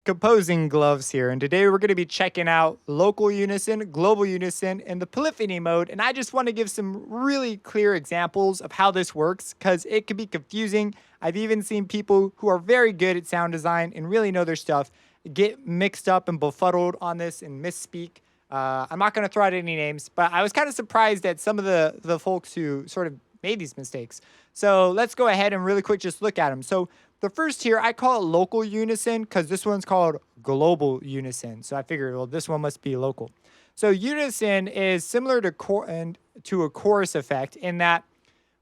composing gloves here, and today we're going to be checking out local unison, global unison, and the polyphony mode. And I just want to give some really clear examples of how this works because it can be confusing. I've even seen people who are very good at sound design and really know their stuff get mixed up and befuddled on this and misspeak. I'm not going to throw out any names, but I was kind of surprised at some of the folks who sort of made these mistakes. So let's go ahead and really quick just look at them. So the first here, I call it local unison because this one's called global unison. So I figured, well, this one must be local. So unison is similar to a chorus effect in that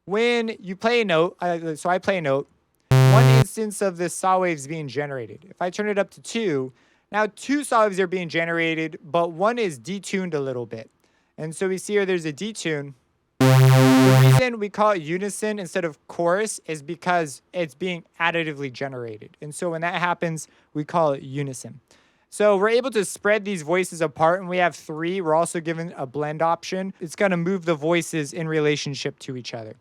when you play a note, so I play a note, one instance of this saw wave is being generated. If I turn it up to 2, now 2 saw waves are being generated, but one is detuned a little bit. And so we see here there's a detune. The reason we call it unison instead of chorus is because it's being additively generated. And so when that happens, we call it unison. So we're able to spread these voices apart, and we have 3. We're also given a blend option. It's going to move the voices in relationship to each other.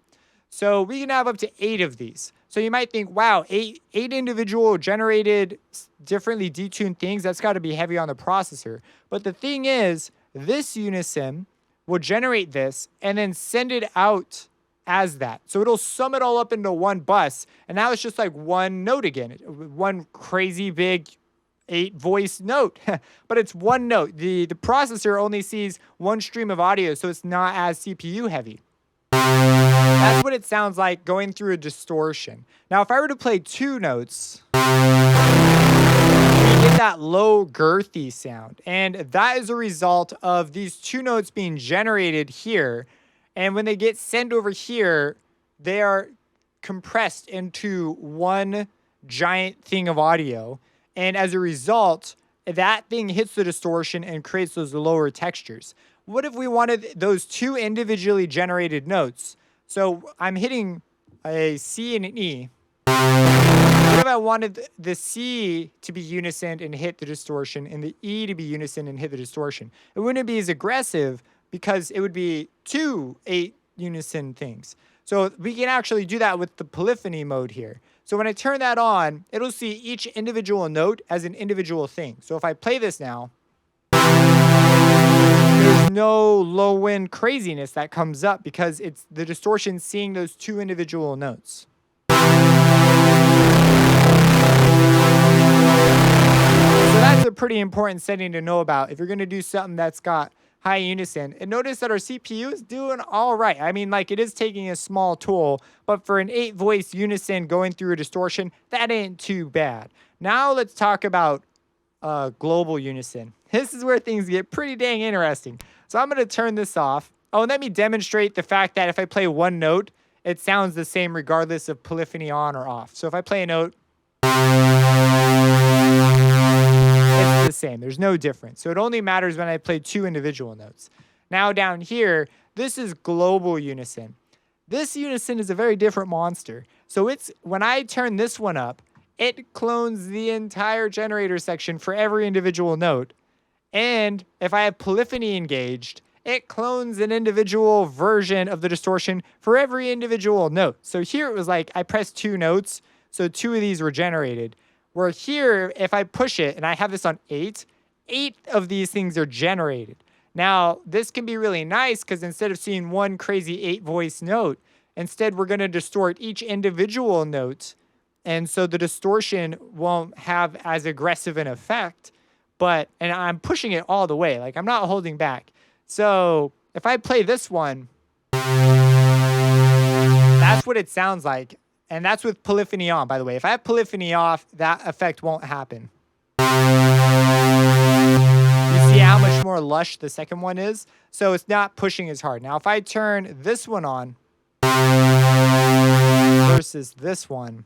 So we can have up to 8 of these. So you might think, wow, eight individual generated differently detuned things, that's got to be heavy on the processor. But the thing is, this unison will generate this and then send it out as that. So it'll sum it all up into one bus. And now it's just like one note again, one crazy big 8-voice note. But it's one note. The processor only sees one stream of audio, so it's not as CPU heavy. That's what it sounds like going through a distortion. Now, if I were to play 2 notes, you get that low, girthy sound. And that is a result of these 2 notes being generated here. And when they get sent over here, they are compressed into one giant thing of audio. And as a result, that thing hits the distortion and creates those lower textures. What if we wanted those 2 individually generated notes? So I'm hitting a C and an E. What if I wanted the C to be unison and hit the distortion and the E to be unison and hit the distortion? It wouldn't be as aggressive because it would be 2 8 unison things. So we can actually do that with the polyphony mode here. So when I turn that on, it'll see each individual note as an individual thing. So if I play this now, there's no low end craziness that comes up because it's the distortion seeing those 2 individual notes. So that's a pretty important setting to know about if you're going to do something that's got high unison. And notice that our CPU is doing all right. I mean, like, it is taking a small toll, but for an 8-voice unison going through a distortion, that ain't too bad. Now let's talk about global unison. This is where things get pretty dang interesting. So I'm going to turn this off. Oh, and let me demonstrate the fact that if I play one note, it sounds the same regardless of polyphony on or off. So if I play a note, it's the same. There's no difference. So it only matters when I play 2 individual notes. Now down here, this is global unison. This unison is a very different monster. So it's when I turn this one up, it clones the entire generator section for every individual note. And if I have polyphony engaged, it clones an individual version of the distortion for every individual note. So here it was like I pressed 2 notes, so 2 of these were generated. Where here, if I push it, and I have this on 8 of these things are generated. Now, this can be really nice because instead of seeing one crazy 8-voice note, instead we're going to distort each individual note. And so the distortion won't have as aggressive an effect. And I'm pushing it all the way. Like, I'm not holding back. So if I play this one, that's what it sounds like. And that's with polyphony on, by the way. If I have polyphony off, that effect won't happen. You see how much more lush the second one is? So it's not pushing as hard. Now, if I turn this one on versus this one,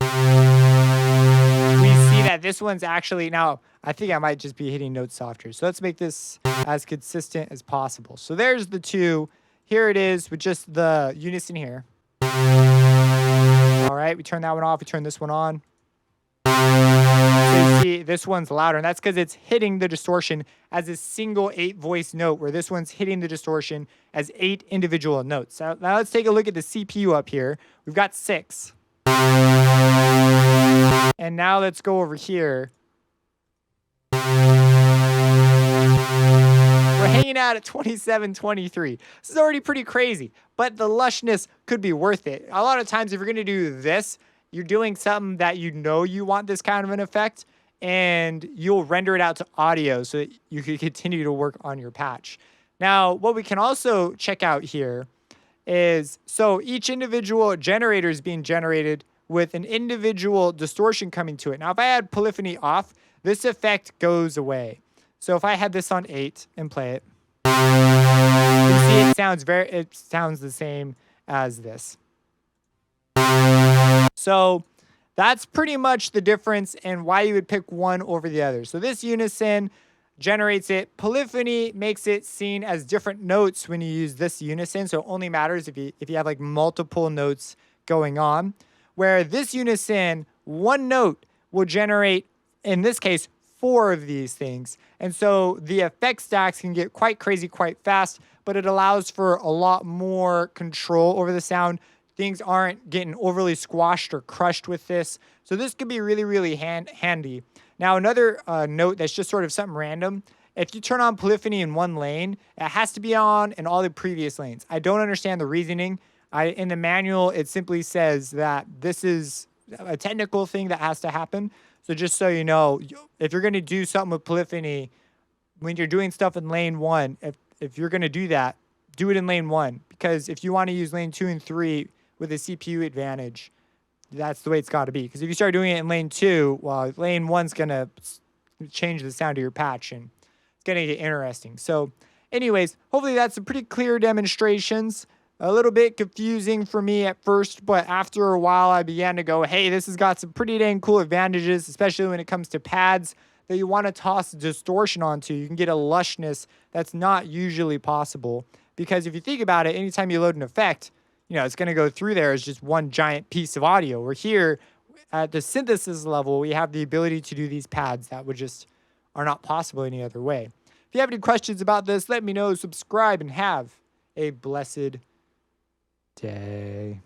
we see that this one's actually, now, I think I might just be hitting notes softer. So let's make this as consistent as possible. So there's the 2. Here it is with just the unison here. All right, we turn that one off. We turn this one on. So you see this one's louder, and that's because it's hitting the distortion as a single 8-voice note, where this one's hitting the distortion as 8 individual notes. So now let's take a look at the CPU up here. We've got 6. And now let's go over here we're hanging out at 27, 23. This is already pretty crazy, but the lushness could be worth it. A lot of times if you're going to do this, you're doing something that you know you want this kind of an effect, and you'll render it out to audio so that you can continue to work on your patch. Now, what we can also check out here is, so each individual generator is being generated with an individual distortion coming to it. Now, if I had polyphony off, this effect goes away. So if I had this on 8 and play it, you see it sounds the same as this. So that's pretty much the difference and why you would pick one over the other. So this Unison generates it. Polyphony makes it seen as different notes when you use this Unison. So it only matters if you have like multiple notes going on. Where this Unison, one note will generate, in this case, 4 of these things. And so the effect stacks can get quite crazy quite fast, but it allows for a lot more control over the sound. Things aren't getting overly squashed or crushed with this. So this could be really, really handy. Now, another note that's just sort of something random. If you turn on polyphony in one lane, it has to be on in all the previous lanes. I don't understand the reasoning. In the manual, it simply says that this is a technical thing that has to happen. So just so you know, if you're going to do something with polyphony, when you're doing stuff in lane 1, if you're going to do that, do it in lane 1. Because if you want to use lane 2 and 3 with a CPU advantage, that's the way it's got to be. Because if you start doing it in lane 2, well, lane 1's going to change the sound of your patch, and it's going to get interesting. So anyways, hopefully that's some pretty clear demonstrations. A little bit confusing for me at first, but after a while I began to go, hey, this has got some pretty dang cool advantages, especially when it comes to pads that you want to toss distortion onto. You can get a lushness that's not usually possible, because if you think about it, anytime you load an effect, you know, it's going to go through there as just one giant piece of audio. We're here at the synthesis level, we have the ability to do these pads that would just are not possible any other way. If you have any questions about this, let me know, subscribe, and have a blessed day.